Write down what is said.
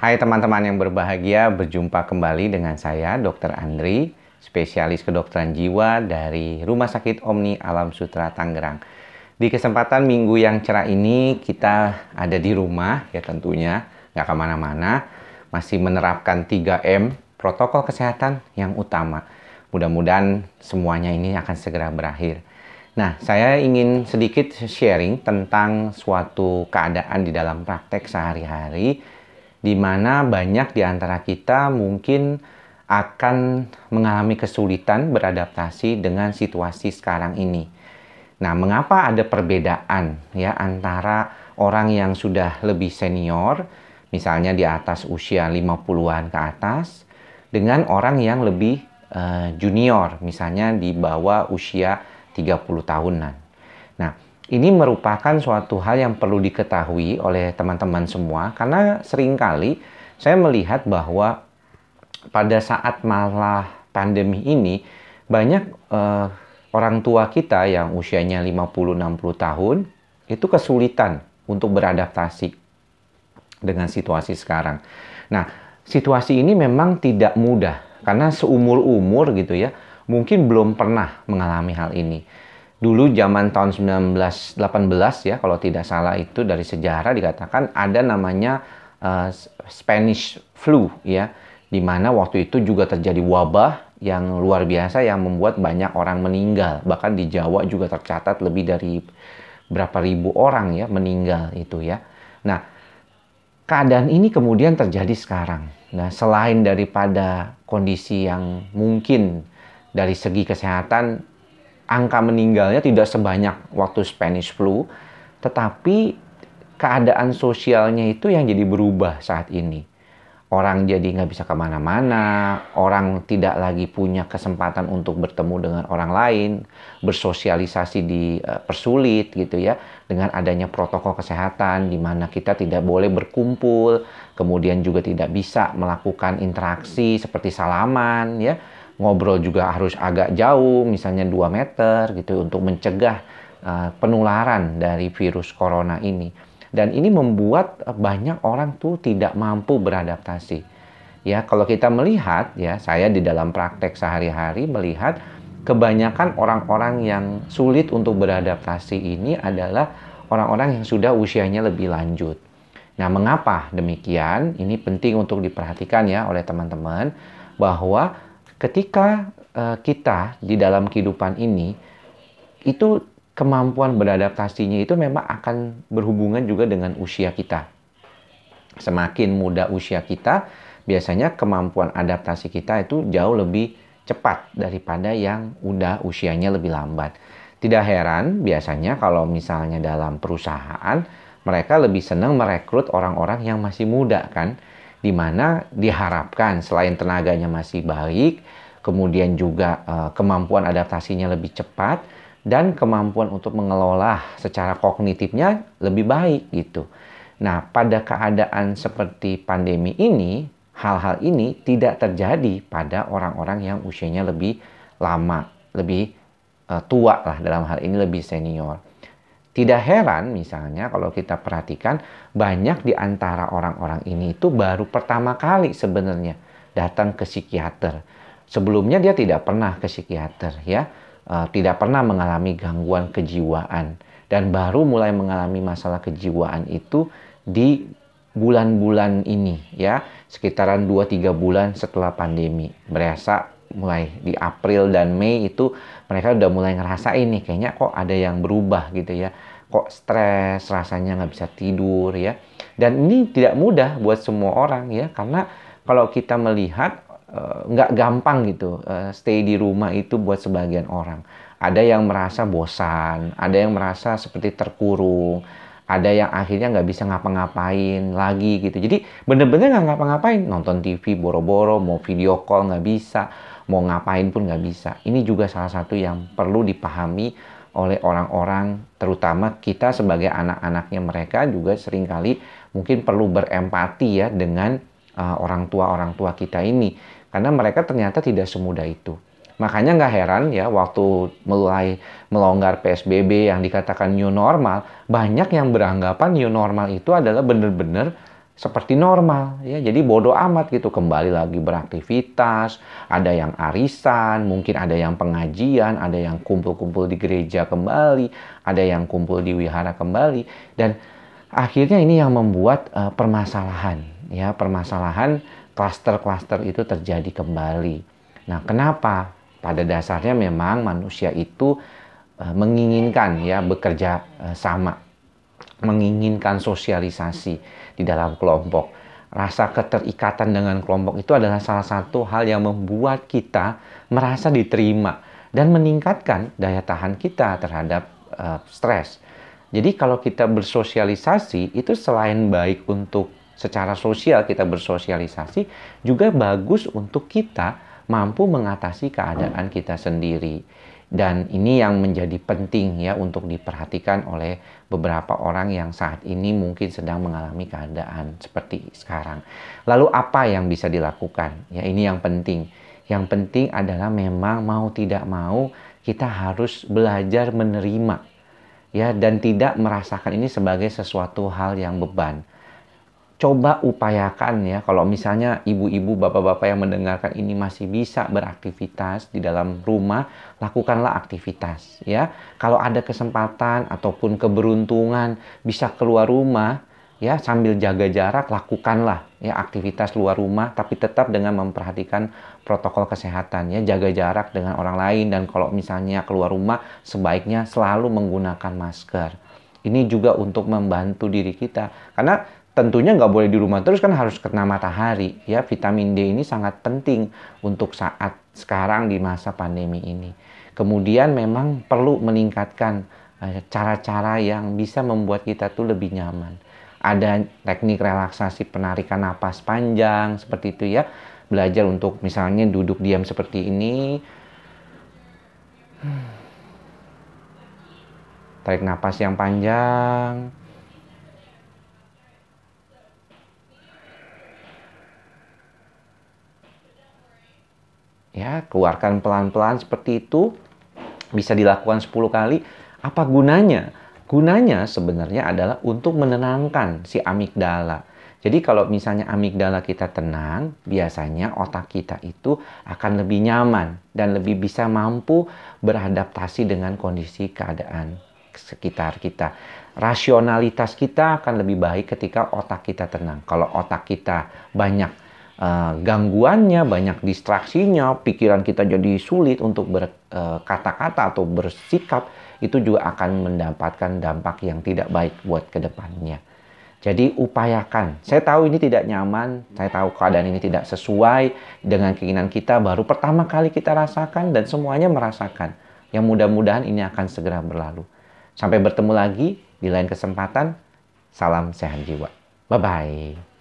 Hai teman-teman yang berbahagia, berjumpa kembali dengan saya, Dr. Andri, spesialis kedokteran jiwa dari Rumah Sakit Omni Alam Sutera Tangerang. Di kesempatan minggu yang cerah ini, kita ada di rumah, ya tentunya, nggak kemana-mana, masih menerapkan 3M, protokol kesehatan yang utama. Mudah-mudahan semuanya ini akan segera berakhir. Nah, saya ingin sedikit sharing tentang suatu keadaan di dalam praktek sehari-hari, di mana banyak di antara kita mungkin akan mengalami kesulitan beradaptasi dengan situasi sekarang ini. Nah, mengapa ada perbedaan ya antara orang yang sudah lebih senior, misalnya di atas usia 50-an ke atas, dengan orang yang lebih junior, misalnya di bawah usia 30 tahunan. Nah, ini merupakan suatu hal yang perlu diketahui oleh teman-teman semua, karena seringkali saya melihat bahwa pada saat malah pandemi ini, banyak orang tua kita yang usianya 50-60 tahun, itu kesulitan untuk beradaptasi dengan situasi sekarang. Nah, situasi ini memang tidak mudah, karena seumur-umur gitu ya, mungkin belum pernah mengalami hal ini. Dulu zaman tahun 1918 ya, kalau tidak salah itu dari sejarah dikatakan ada namanya Spanish flu ya, di mana waktu itu juga terjadi wabah yang luar biasa yang membuat banyak orang meninggal. Bahkan di Jawa juga tercatat lebih dari berapa ribu orang ya meninggal itu ya. Nah, keadaan ini kemudian terjadi sekarang. Nah, selain daripada kondisi yang mungkin dari segi kesehatan angka meninggalnya tidak sebanyak waktu Spanish flu, tetapi keadaan sosialnya itu yang jadi berubah saat ini. Orang jadi nggak bisa kemana-mana, orang tidak lagi punya kesempatan untuk bertemu dengan orang lain, bersosialisasi dipersulit gitu ya, dengan adanya protokol kesehatan di mana kita tidak boleh berkumpul, kemudian juga tidak bisa melakukan interaksi seperti salaman ya. Ngobrol juga harus agak jauh, misalnya 2 meter gitu untuk mencegah penularan dari virus corona ini. Dan ini membuat banyak orang tuh tidak mampu beradaptasi. Ya, kalau kita melihat ya, saya di dalam praktek sehari-hari melihat kebanyakan orang-orang yang sulit untuk beradaptasi ini adalah orang-orang yang sudah usianya lebih lanjut. Nah, mengapa demikian? Ini penting untuk diperhatikan ya oleh teman-teman, bahwa ketika kita di dalam kehidupan ini, itu kemampuan beradaptasinya itu memang akan berhubungan juga dengan usia kita. Semakin muda usia kita, biasanya kemampuan adaptasi kita itu jauh lebih cepat daripada yang udah usianya lebih lambat. Tidak heran biasanya kalau misalnya dalam perusahaan, mereka lebih senang merekrut orang-orang yang masih muda kan, di mana diharapkan selain tenaganya masih baik, kemudian juga kemampuan adaptasinya lebih cepat, dan kemampuan untuk mengelola secara kognitifnya lebih baik gitu. Nah, pada keadaan seperti pandemi ini, hal-hal ini tidak terjadi pada orang-orang yang usianya lebih lama, lebih tua lah dalam hal ini, lebih senior. Tidak heran misalnya kalau kita perhatikan banyak di antara orang-orang ini itu baru pertama kali sebenarnya datang ke psikiater. Sebelumnya dia tidak pernah ke psikiater ya, tidak pernah mengalami gangguan kejiwaan, dan baru mulai mengalami masalah kejiwaan itu di bulan-bulan ini ya, sekitaran 2-3 bulan setelah pandemi. Berasa mulai di April dan Mei itu mereka udah mulai ngerasain nih, kayaknya kok ada yang berubah gitu ya, kok stres, rasanya nggak bisa tidur ya. Dan ini tidak mudah buat semua orang ya, karena kalau kita melihat nggak gampang gitu stay di rumah itu buat sebagian orang. Ada yang merasa bosan, ada yang merasa seperti terkurung, ada yang akhirnya nggak bisa ngapa-ngapain lagi gitu. Jadi bener-bener nggak ngapa-ngapain, nonton TV boro-boro, mau video call nggak bisa, mau ngapain pun nggak bisa. Ini juga salah satu yang perlu dipahami oleh orang-orang, terutama kita sebagai anak-anaknya mereka juga seringkali mungkin perlu berempati ya dengan orang tua kita ini. Karena mereka ternyata tidak semudah itu. Makanya nggak heran ya waktu mulai melonggar PSBB yang dikatakan new normal, banyak yang beranggapan new normal itu adalah benar-benar seperti normal ya. Jadi bodoh amat gitu, kembali lagi beraktivitas, ada yang arisan, mungkin ada yang pengajian, ada yang kumpul-kumpul di gereja kembali, ada yang kumpul di wihara kembali, dan akhirnya ini yang membuat permasalahan ya, permasalahan klaster-klaster itu terjadi kembali. Nah, kenapa? Pada dasarnya memang manusia itu menginginkan ya bekerja sama, menginginkan sosialisasi di dalam kelompok. Rasa keterikatan dengan kelompok itu adalah salah satu hal yang membuat kita merasa diterima dan meningkatkan daya tahan kita terhadap stres. Jadi kalau kita bersosialisasi itu selain baik untuk secara sosial kita bersosialisasi, juga bagus untuk kita mampu mengatasi keadaan kita sendiri. Dan ini yang menjadi penting ya untuk diperhatikan oleh beberapa orang yang saat ini mungkin sedang mengalami keadaan seperti sekarang. Lalu apa yang bisa dilakukan? Ya, ini yang penting. Yang penting adalah memang mau tidak mau kita harus belajar menerima ya, dan tidak merasakan ini sebagai sesuatu hal yang beban. Coba upayakan ya, kalau misalnya ibu-ibu, bapak-bapak yang mendengarkan ini masih bisa beraktivitas di dalam rumah, lakukanlah aktivitas ya. Kalau ada kesempatan ataupun keberuntungan bisa keluar rumah ya, sambil jaga jarak, lakukanlah ya aktivitas luar rumah, tapi tetap dengan memperhatikan protokol kesehatan ya, jaga jarak dengan orang lain, dan kalau misalnya keluar rumah sebaiknya selalu menggunakan masker. Ini juga untuk membantu diri kita, karena tentunya nggak boleh di rumah terus kan, harus kena matahari ya. Vitamin D ini sangat penting untuk saat sekarang di masa pandemi ini. Kemudian memang perlu meningkatkan cara-cara yang bisa membuat kita tuh lebih nyaman. Ada teknik relaksasi penarikan napas panjang seperti itu ya. Belajar untuk misalnya duduk diam seperti ini. Tarik napas yang panjang. Ya, keluarkan pelan-pelan seperti itu. Bisa dilakukan 10 kali. Apa gunanya? Gunanya sebenarnya adalah untuk menenangkan si amigdala. Jadi kalau misalnya amigdala kita tenang, biasanya otak kita itu akan lebih nyaman dan lebih bisa mampu beradaptasi dengan kondisi keadaan sekitar kita. Rasionalitas kita akan lebih baik ketika otak kita tenang. Kalau otak kita banyak gangguannya, banyak distraksinya, pikiran kita jadi sulit untuk berkata-kata atau bersikap, itu juga akan mendapatkan dampak yang tidak baik buat kedepannya. Jadi upayakan. Saya tahu ini tidak nyaman, saya tahu keadaan ini tidak sesuai dengan keinginan kita, baru pertama kali kita rasakan dan semuanya merasakan. Yang mudah-mudahan ini akan segera berlalu. Sampai bertemu lagi di lain kesempatan. Salam sehat jiwa. Bye-bye.